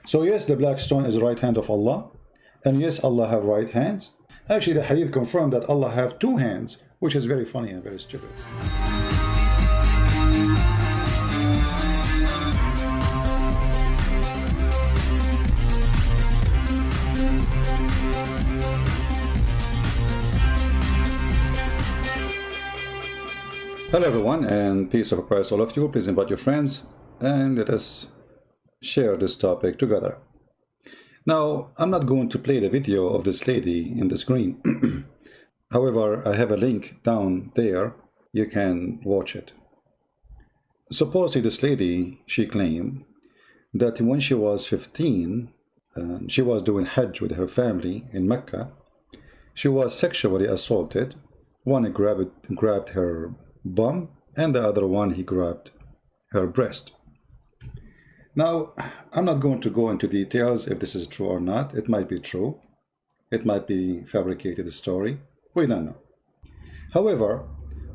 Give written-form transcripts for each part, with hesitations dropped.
So yes, the black stone is the right hand of Allah, and yes, Allah have right hands. Actually, the hadith confirmed that Allah have two hands, which is very funny and very stupid. Hello everyone, and peace of Christ all of you. Please invite your friends and let us share this topic together. Now, I'm not going to play the video of this lady in the screen. However, I have a link down there. You can watch it. Supposedly this lady, she claimed that when she was 15, she was doing Hajj with her family in Mecca. She was sexually assaulted. One grabbed her bum, and the other one he grabbed her breast. Now, I'm not going to go into details if this is true or not. It might be true. It might be fabricated story. We don't know. However,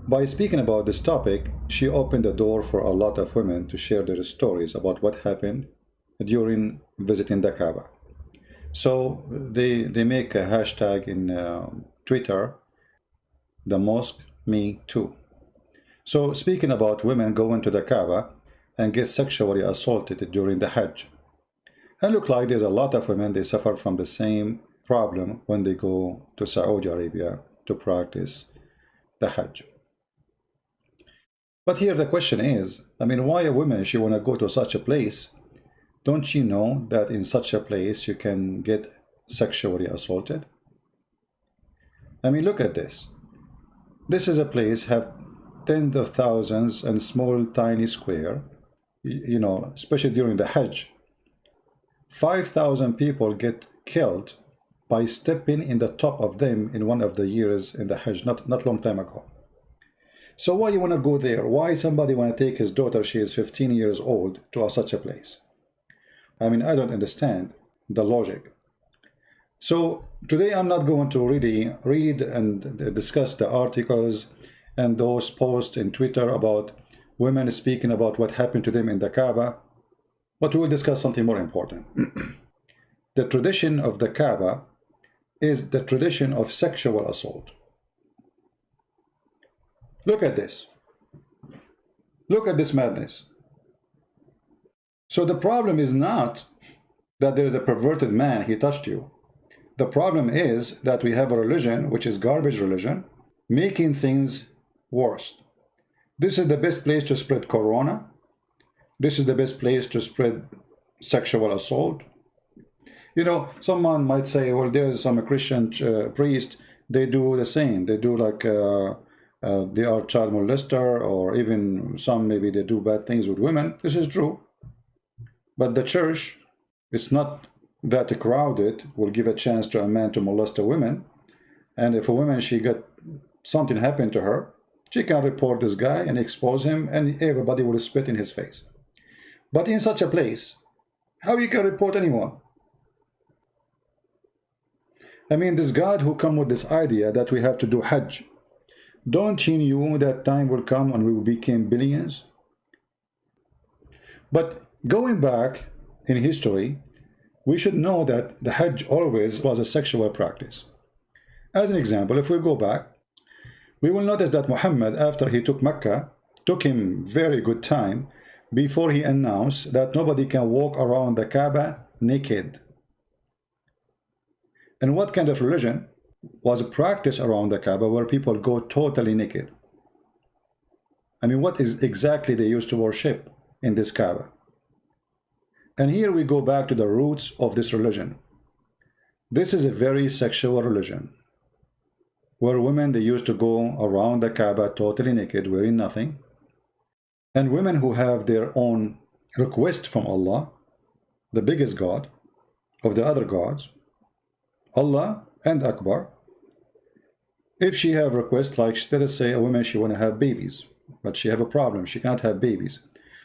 by speaking about this topic, she opened the door for a lot of women to share their stories about what happened during visiting the Kaaba. So they make a hashtag in Twitter, the mosque me too. So speaking about women going to the Kaaba and get sexually assaulted during the Hajj. And look like there's a lot of women, they suffer from the same problem when they go to Saudi Arabia to practice the Hajj. But here the question is, why a woman, she want to go to such a place? Don't you know that in such a place you can get sexually assaulted? Look at this. This is a place have tens of thousands and small tiny square, especially during the Hajj. 5,000 people get killed by stepping in the top of them in one of the years in the Hajj, not long time ago. So why you want to go there? Why somebody want to take his daughter, she is 15 years old, to such a place? I don't understand the logic. So today I'm not going to really read and discuss the articles and those posts in Twitter about women speaking about what happened to them in the Kaaba, but we will discuss something more important. The tradition of the Kaaba is the tradition of sexual assault. Look at this. Look at this madness. So the problem is not that there is a perverted man, he touched you. The problem is that we have a religion, which is garbage religion, making things worse. This is the best place to spread corona. This is the best place to spread sexual assault. Someone might say, well, there's some Christian priest, they do the same. They do like they are child molester, or even some maybe they do bad things with women. This is true. But the church, it's not that crowded, will give a chance to a man to molest a woman. And if a woman, she got something happened to her, she can report this guy and expose him, and everybody will spit in his face. But in such a place, how you can report anyone? This God who come with this idea that we have to do Hajj, don't he knew that time will come when we will become billions? But going back in history, we should know that the Hajj always was a sexual practice. As an example, if we go back, we will notice that Muhammad, after he took Mecca, took him very good time before he announced that nobody can walk around the Kaaba naked. And what kind of religion was a practice around the Kaaba where people go totally naked? What is exactly they used to worship in this Kaaba? And here we go back to the roots of this religion. This is a very sexual religion, where women, they used to go around the Kaaba totally naked, wearing nothing. And women who have their own request from Allah, the biggest God of the other gods, Allah and Akbar, if she have request, like let us say a woman, she want to have babies, but she have a problem, she cannot have babies.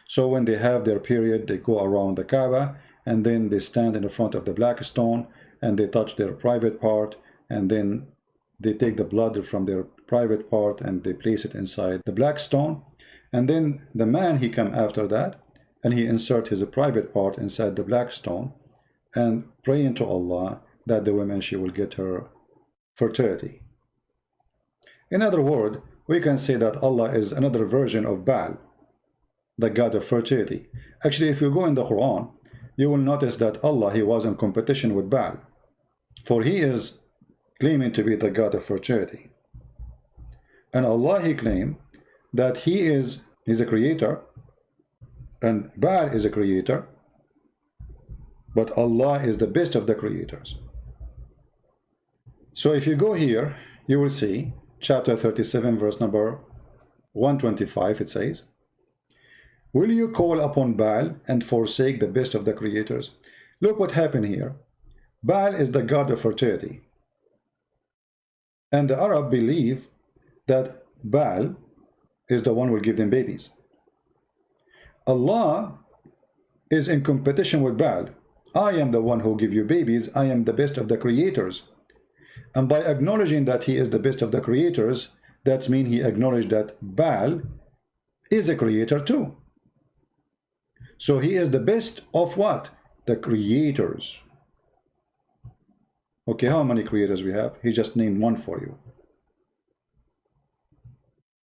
So when they have their period, they go around the Kaaba, and then they stand in the front of the black stone, and they touch their private part, and then they take the blood from their private part and they place it inside the black stone. And then the man, he come after that, and he insert his private part inside the black stone, and praying to Allah that the woman, she will get her fertility. In other words, we can say that Allah is another version of Baal, the god of fertility. Actually, if you go in the Quran, you will notice that Allah, he was in competition with Baal, for he is claiming to be the god of fertility. And Allah, he claimed that he's a creator, and Baal is a creator, but Allah is the best of the creators. So if you go here, you will see chapter 37, verse number 125, it says, will you call upon Baal and forsake the best of the creators? Look what happened here. Baal is the god of fertility. And the Arab believe that Baal is the one who will give them babies. Allah is in competition with Baal. I am the one who give you babies. I am the best of the creators. And by acknowledging that he is the best of the creators, that means he acknowledged that Baal is a creator too. So he is the best of what? The creators. Okay, how many creators we have? He just named one for you.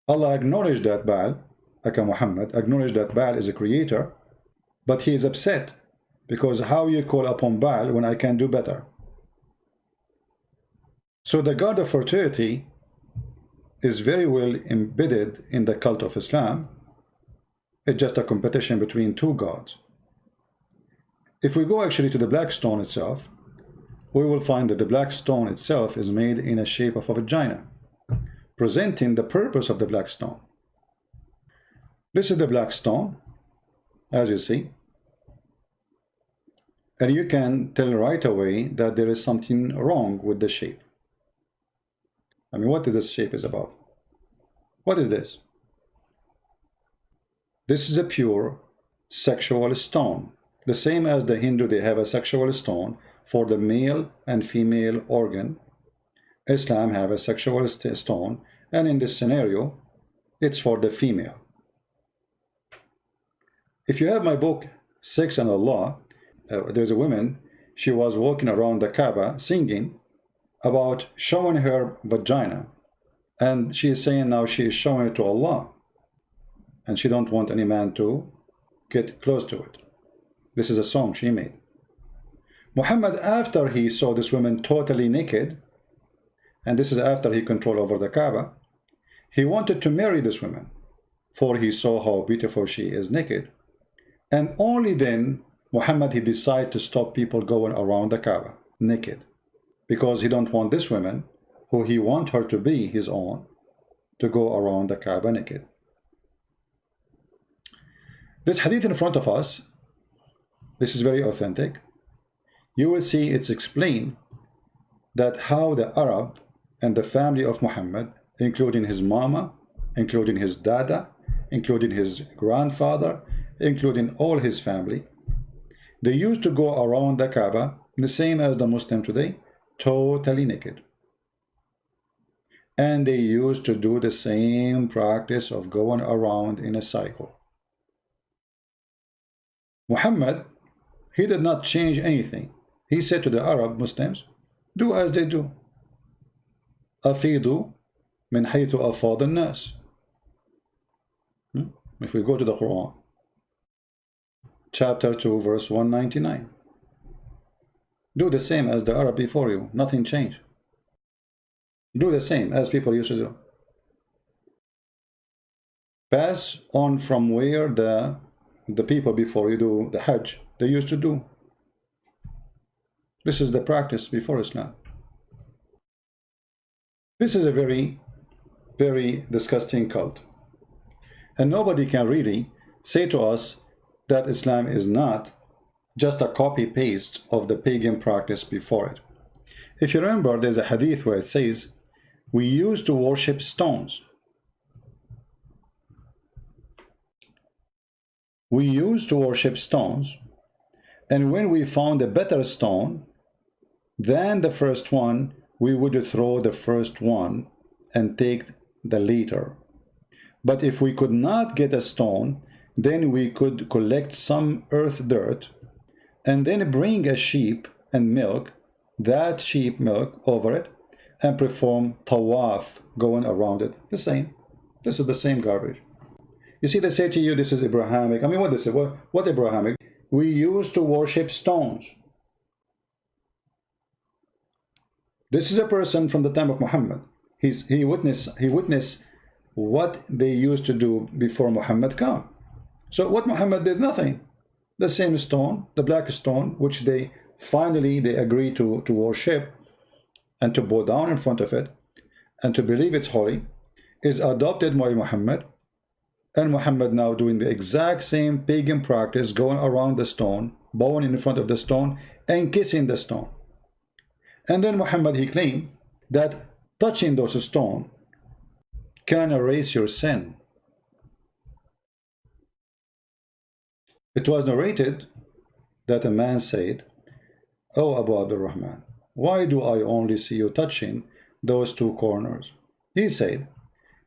Allah acknowledged that Baal, aka Muhammad, acknowledged that Baal is a creator, but he is upset because how you call upon Baal when I can do better? So the god of fertility is very well embedded in the cult of Islam. It's just a competition between two gods. If we go actually to the black stone itself, we will find that the black stone itself is made in a shape of a vagina, presenting the purpose of the black stone. This is the black stone, as you see. And you can tell right away that there is something wrong with the shape. I mean, what this shape is about? What is this? This is a pure sexual stone. The same as the Hindu, they have a sexual stone for the male and female organ. Islam have a sexual stone, and in this scenario, it's for the female. If you have my book, Sex and Allah, there's a woman, she was walking around the Kaaba singing about showing her vagina, and she is saying now she is showing it to Allah, and she don't want any man to get close to it. This is a song she made. Muhammad, after he saw this woman totally naked, and this is after he controlled over the Kaaba, he wanted to marry this woman, for he saw how beautiful she is naked. And only then Muhammad, he decided to stop people going around the Kaaba naked, because he don't want this woman, who he want her to be his own, to go around the Kaaba naked. This hadith in front of us, this is very authentic. You will see it's explained that how the Arab and the family of Muhammad, including his mama, including his dada, including his grandfather, including all his family, they used to go around the Kaaba the same as the Muslim today, totally naked. And they used to do the same practice of going around in a cycle. Muhammad, he did not change anything. He said to the Arab Muslims, do as they do. أفيدوا من حيث أفاض الناس. If we go to the Quran, chapter 2, verse 199. Do the same as the Arab before you. Nothing changed. Do the same as people used to do. Pass on from where the people before you do the Hajj, they used to do. This is the practice before Islam. This is a very, very disgusting cult. And nobody can really say to us that Islam is not just a copy-paste of the pagan practice before it. If you remember, there's a hadith where it says, we used to worship stones. We used to worship stones, and when we found a better stone than the first one, we would throw the first one and take the later. But if we could not get a stone, then we could collect some earth dirt, and then bring a sheep and milk that sheep milk over it and perform tawaf going around it. The same. This is the same garbage. You see, they say to you, this is Abrahamic. I mean, what they say? What Abrahamic? We used to worship stones. This is a person from the time of Muhammad. He witnessed what they used to do before Muhammad came. So what Muhammad did, nothing. The same stone, the black stone, which they finally agreed to worship and to bow down in front of it and to believe it's holy, is adopted by Muhammad. And Muhammad now doing the exact same pagan practice, going around the stone, bowing in front of the stone and kissing the stone. And then Muhammad, he claimed that touching those stones can erase your sin. It was narrated that a man said, "Oh, Abu Abdurrahman, why do I only see you touching those two corners?" He said,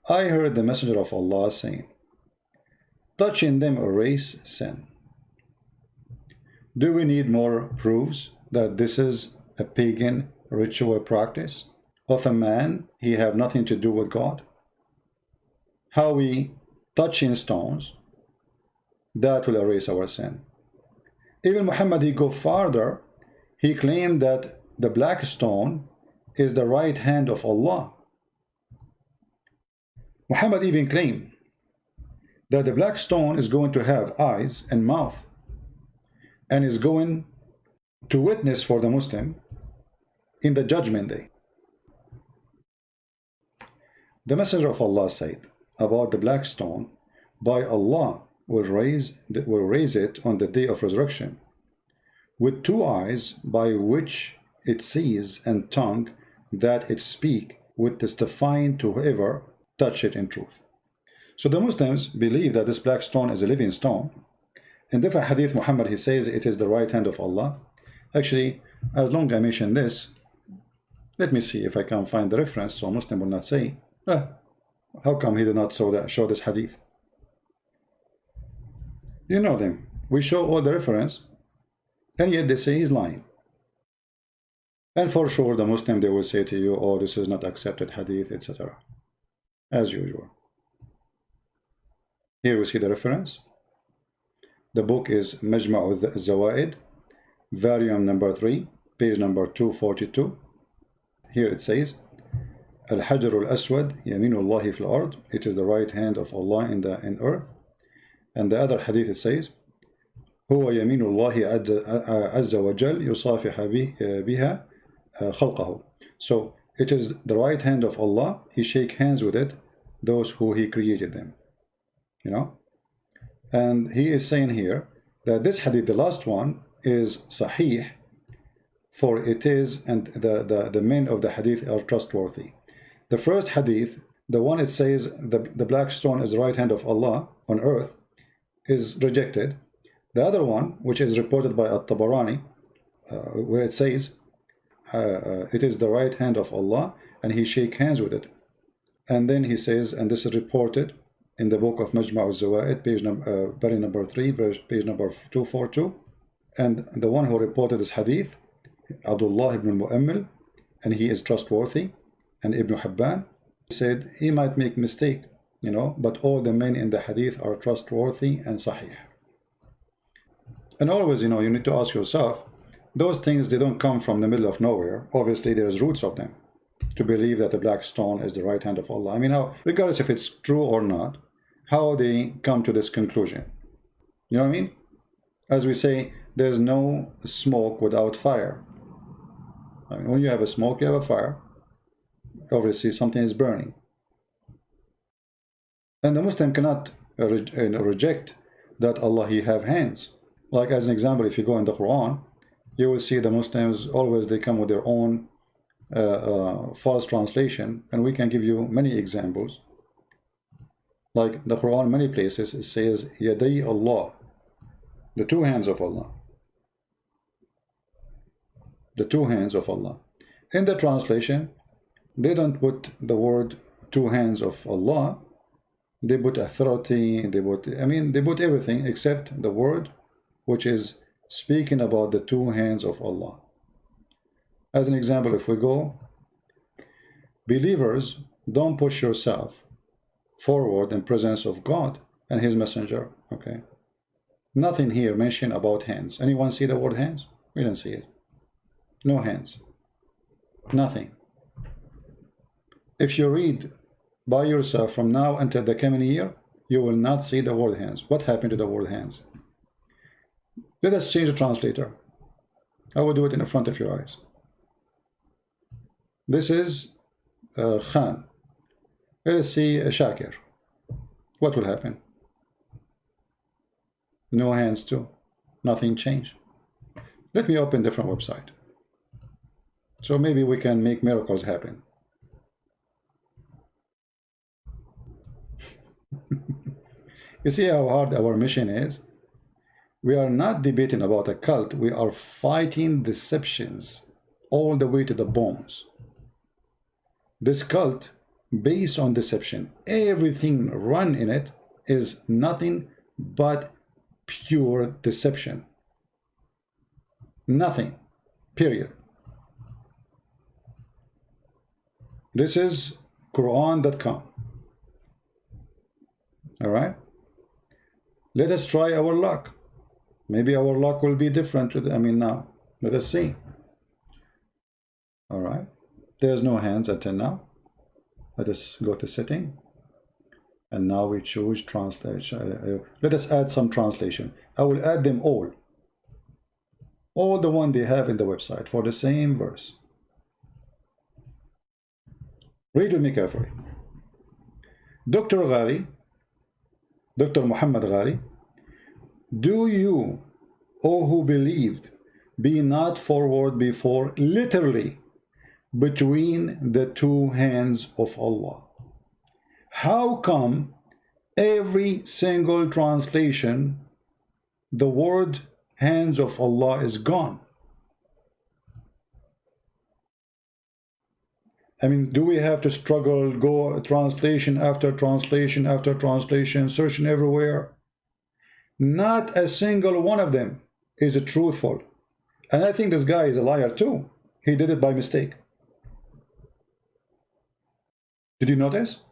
"I heard the Messenger of Allah saying, touching them erase sin." Do we need more proofs that this is a pagan ritual practice of a man he have nothing to do with God? How we touching stones, that will erase our sin. Even Muhammad, he go farther. He claimed that the black stone is the right hand of Allah. Muhammad even claimed that the black stone is going to have eyes and mouth and is going to witness for the Muslim in the judgment day. The Messenger of Allah said about the black stone, by Allah will raise it on the day of resurrection with two eyes by which it sees and tongue that it speak with testifying to whoever touch it in truth. So the Muslims believe that this black stone is a living stone. In different hadith, Muhammad, he says it is the right hand of Allah. Actually, as long as I mention this, let me see if I can find the reference so Muslim will not say, how come he did not show this hadith? You know them. We show all the reference, and yet they say he's lying. And for sure, the Muslim, they will say to you, oh, this is not accepted hadith, etc. As usual. Here we see the reference. The book is Majma' al-Zawaid, volume number 3, page number 242. Here it says, Al-Hajar al-Aswad, Yaminullahi fil ard. It is the right hand of Allah in earth. And the other hadith it says, هو يمين الله عز وجل يصافح بها خلقه. So it is the right hand of Allah. He shake hands with it, those who He created them. You know, and he is saying here that this hadith, the last one, is sahih, for it is, and the men of the hadith are trustworthy. The first hadith, the one it says the black stone is the right hand of Allah on earth, is rejected. The other one, which is reported by At-Tabarani, where it says it is the right hand of Allah and He shake hands with it, and then he says, and this is reported in the book of Majma' al-Zawaid, page number 3, verse page number 242. And the one who reported this hadith, Abdullah ibn al-Mu'ammil, and he is trustworthy, and Ibn Hibban said he might make mistake, you know, but all the men in the hadith are trustworthy and sahih. And always, you know, you need to ask yourself, those things, they don't come from the middle of nowhere. Obviously, there's roots of them to believe that the black stone is the right hand of Allah. I mean, how, regardless if it's true or not, how they come to this conclusion. You know what I mean? As we say, there's no smoke without fire. I mean, when you have a smoke, you have a fire. Obviously, something is burning. And the Muslim cannot reject that Allah, He have hands. Like as an example, if you go in the Quran, you will see the Muslims always, they come with their own false translation, and we can give you many examples. Like the Quran, many places it says Yaday Allah, the two hands of Allah. The two hands of Allah. In the translation, they don't put the word two hands of Allah. They put authority, they put, I mean, they put everything except the word which is speaking about the two hands of Allah. As an example, if we go, believers, don't push yourself forward in presence of God and his messenger. Okay, nothing here mentioned about hands. Anyone see the word hands? We don't see it. No hands, nothing. If you read by yourself from now until the coming year, you will not see the word hands. What happened to the word hands? Let us change the translator. I will do it in the front of your eyes. This is Khan. Let us see Shakir. What will happen? No hands too. Nothing changed. Let me open different website. So maybe we can make miracles happen. You see how hard our mission is? We are not debating about a cult. We are fighting deceptions all the way to the bones. This cult, based on deception, everything run in it is nothing but pure deception. Nothing, period. This is Quran.com. All right, let us try our luck. Maybe our luck will be different. Now let us see. All right, there's no hands until now. Let us go to setting, and now we choose translation. Let us add some translation. I will add them all the one they have in the website for the same verse. Read with me carefully. Dr. Ghali, Dr. Muhammad Ghali, do you, O who believed, be not forward before, literally, between the two hands of Allah. How come every single translation, the word hands of Allah is gone? Do we have to struggle, go translation after translation after translation, searching everywhere? Not a single one of them is truthful. And I think this guy is a liar too. He did it by mistake. Did you notice?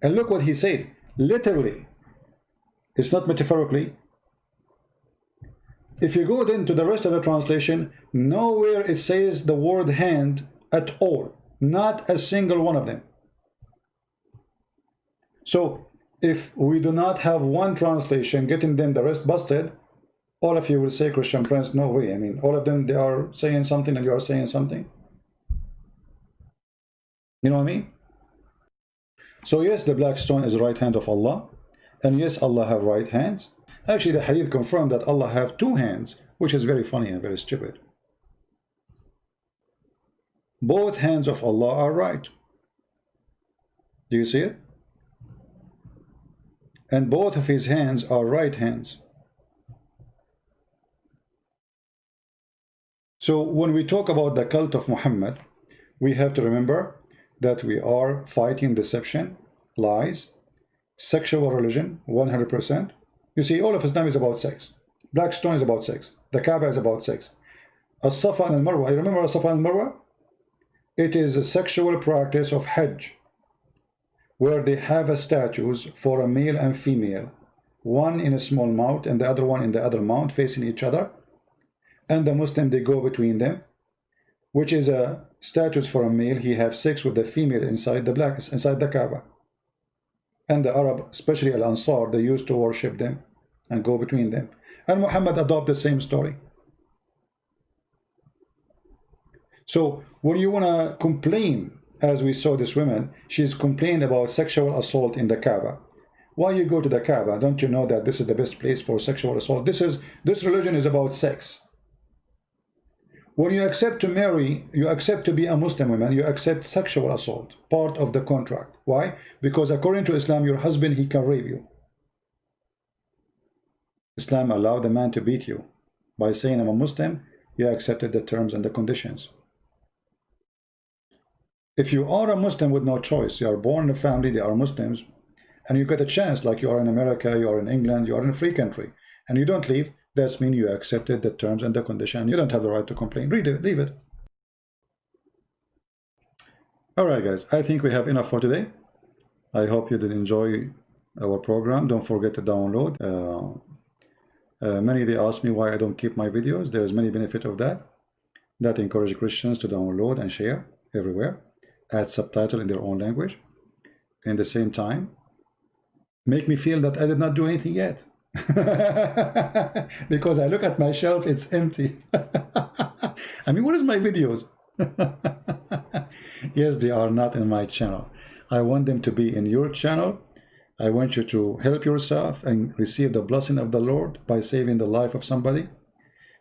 And look what he said. Literally. It's not metaphorically. If you go then to the rest of the translation, nowhere it says the word hand at all. Not a single one of them. So if we do not have one translation getting them the rest busted, all of you will say, Christian Prince, no way. All of them, they are saying something and you are saying something. You know what I mean? So yes, the black stone is the right hand of Allah. And yes, Allah have right hands. Actually, the hadith confirmed that Allah have two hands, which is very funny and very stupid. Both hands of Allah are right. Do you see it? And both of his hands are right hands. So when we talk about the cult of Muhammad, we have to remember that we are fighting deception, lies, sexual religion, 100%. You see, all of Islam is about sex. Black stone is about sex. The Kaaba is about sex. As-Safa and Al-Marwa, you remember As-Safa and Al-Marwa? It is a sexual practice of Hajj, where they have statues for a male and female, one in a small mount and the other one in the other mount, facing each other. And the Muslim, they go between them, which is a status for a male. He have sex with the female inside the Kaaba. And the Arab, especially Al-Ansar, they used to worship them and go between them. And Muhammad adopted the same story. So when you want to complain, as we saw this woman, she's complained about sexual assault in the Kaaba. Why you go to the Kaaba? Don't you know that this is the best place for sexual assault? This religion is about sex. When you accept to marry, you accept to be a Muslim woman, you accept sexual assault, part of the contract. Why? Because according to Islam, your husband, he can rape you. Islam allowed the man to beat you. By saying I'm a Muslim, you accepted the terms and the conditions. If you are a Muslim with no choice, you are born in a family, they are Muslims, and you get a chance, like you are in America, you are in England, you are in a free country, and you don't leave, That means you accepted the terms and the condition. You don't have the right to complain. Read it, leave it. All right, guys, I think we have enough for today. I hope you did enjoy our program. Don't forget to download. Many, they ask me why I don't keep my videos. There's many benefit of that. That encourage Christians to download and share everywhere. Add subtitle in their own language. In the same time, make me feel that I did not do anything yet. Because I look at my shelf, it's empty. I mean, what is my videos? Yes, they are not in my channel. I want them to be in your channel. I want you to help yourself and receive the blessing of the Lord by saving the life of somebody.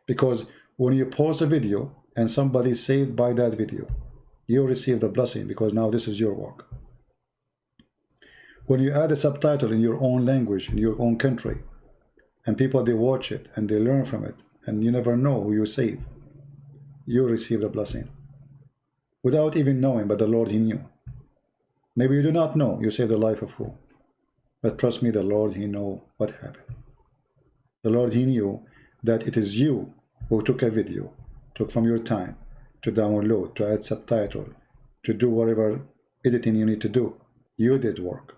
Because when you post a video and somebody is saved by that video, you receive the blessing, because now this is your work. When you add a subtitle in your own language, in your own country, and people, they watch it and they learn from it, and you never know who you save, you receive the blessing. Without even knowing, but the Lord, He knew. Maybe you do not know, you save the life of who? But trust me, the Lord, He know what happened. The Lord, He knew that it is you who took a video, took from your time to download, to add subtitle, to do whatever editing you need to do. You did work,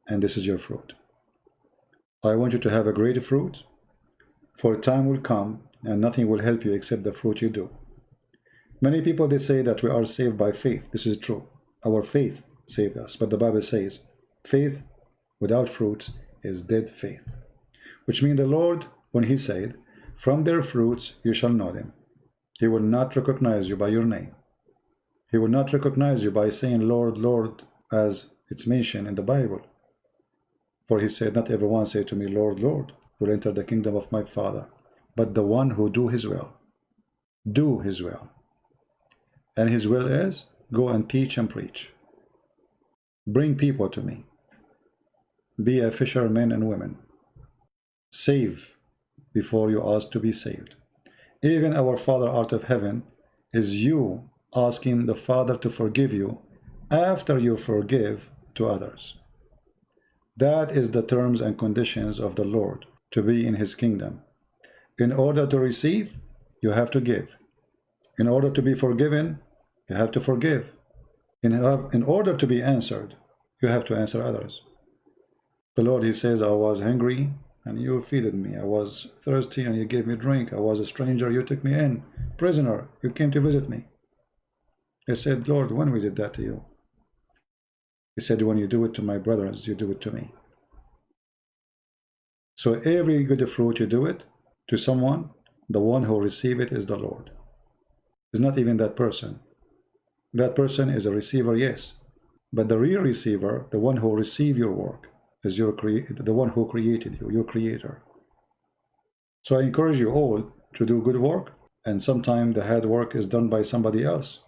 and this is your fruit. I want you to have a great fruit, for time will come and nothing will help you except the fruit you do. Many people, they say that we are saved by faith. This is true. Our faith saved us. But the Bible says, faith without fruits is dead faith. Which means the Lord, when He said, from their fruits you shall know them. He will not recognize you by your name. He will not recognize you by saying, Lord, Lord, as it's mentioned in the Bible. For He said, not everyone say to me, Lord, Lord, will enter the kingdom of my Father, but the one who do His will. Do His will. And His will is, go and teach and preach. Bring people to me. Be a fisherman and women. Save before you ask to be saved. Even our Father out of heaven is you asking the Father to forgive you after you forgive to others. That is the terms and conditions of the Lord to be in His kingdom. In order to receive, you have to give. In order to be forgiven, you have to forgive. In order to be answered, you have to answer others. The Lord, He says, I was hungry and you feeded me. I was thirsty and you gave me drink. I was a stranger, you took me in. Prisoner, you came to visit me. I said, Lord, when we did that to you? He said, when you do it to my brothers, you do it to me. So every good fruit you do it to someone, the one who receive it is the Lord. It's not even that person. That person is a receiver, yes. But the real receiver, the one who receive your work, is the one who created you, your creator. So I encourage you all to do good work, and sometimes the hard work is done by somebody else.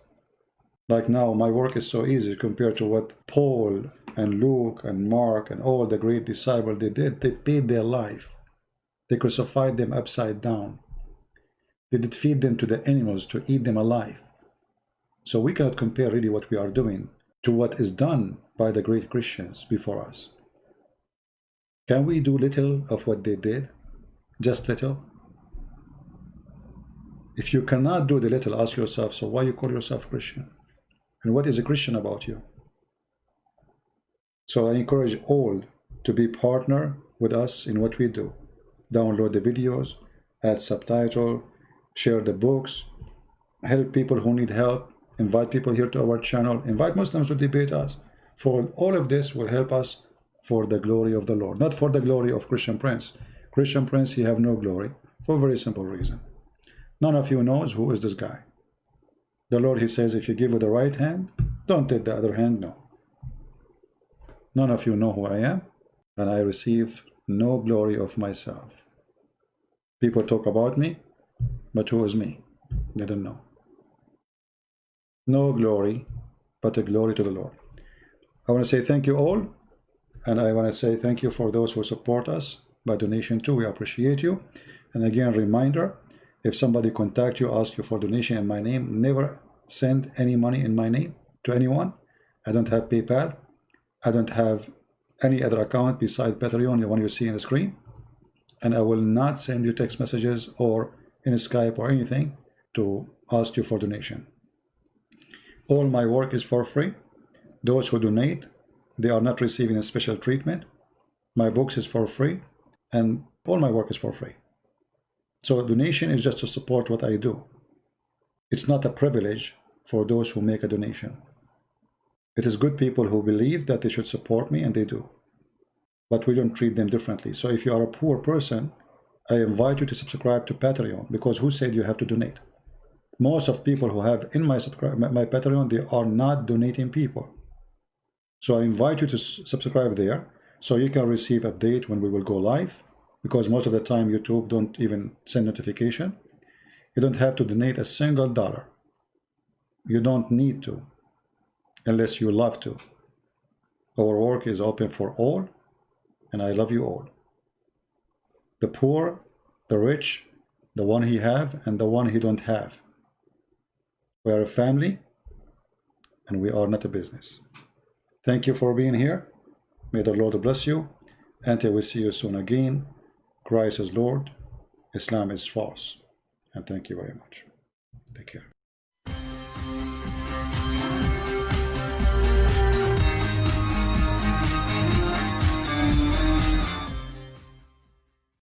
Like now, my work is so easy compared to what Paul and Luke and Mark and all the great disciples they did. They paid their life. They crucified them upside down. They did feed them to the animals to eat them alive. So we cannot compare really what we are doing to what is done by the great Christians before us. Can we do little of what they did? Just little? If you cannot do the little, ask yourself, so why you call yourself Christian? And what is a Christian about you? So I encourage all to be partner with us in what we do. Download the videos, add subtitle, share the books, help people who need help, invite people here to our channel, invite Muslims to debate us. For all of this will help us for the glory of the Lord, not for the glory of Christian Prince. Christian Prince, he have no glory for a very simple reason. None of you knows who is this guy. The Lord, He says, if you give with the right hand, don't take the other hand, no. None of you know who I am, and I receive no glory of myself. People talk about me, but who is me? They don't know. No glory, but a glory to the Lord. I want to say thank you all, and I want to say thank you for those who support us by donation too. We appreciate you. And again, reminder, if somebody contact you, ask you for donation in my name, never send any money in my name to anyone. I don't have PayPal. I don't have any other account besides Patreon, the one you see on the screen. and I will not send you text messages or in Skype or anything to ask you for donation. All my work is for free. Those who donate, they are not receiving a special treatment. My books is for free, and all my work is for free. So donation is just to support what I do. It's not a privilege for those who make a donation. It is good people who believe that they should support me, and they do. But we don't treat them differently. So if you are a poor person, I invite you to subscribe to Patreon, because who said you have to donate? Most of people who have in my Patreon, they are not donating people. So I invite you to subscribe there, so you can receive update when we will go live, because most of the time YouTube don't even send notification. You don't have to donate a single dollar. You don't need to, unless you love to. Our work is open for all, and I love you all. The poor, the rich, the one he have, and the one he don't have. We are a family, and we are not a business. Thank you for being here. May the Lord bless you. Until we see you soon again. Christ is Lord. Islam is false. And thank you very much. Take care.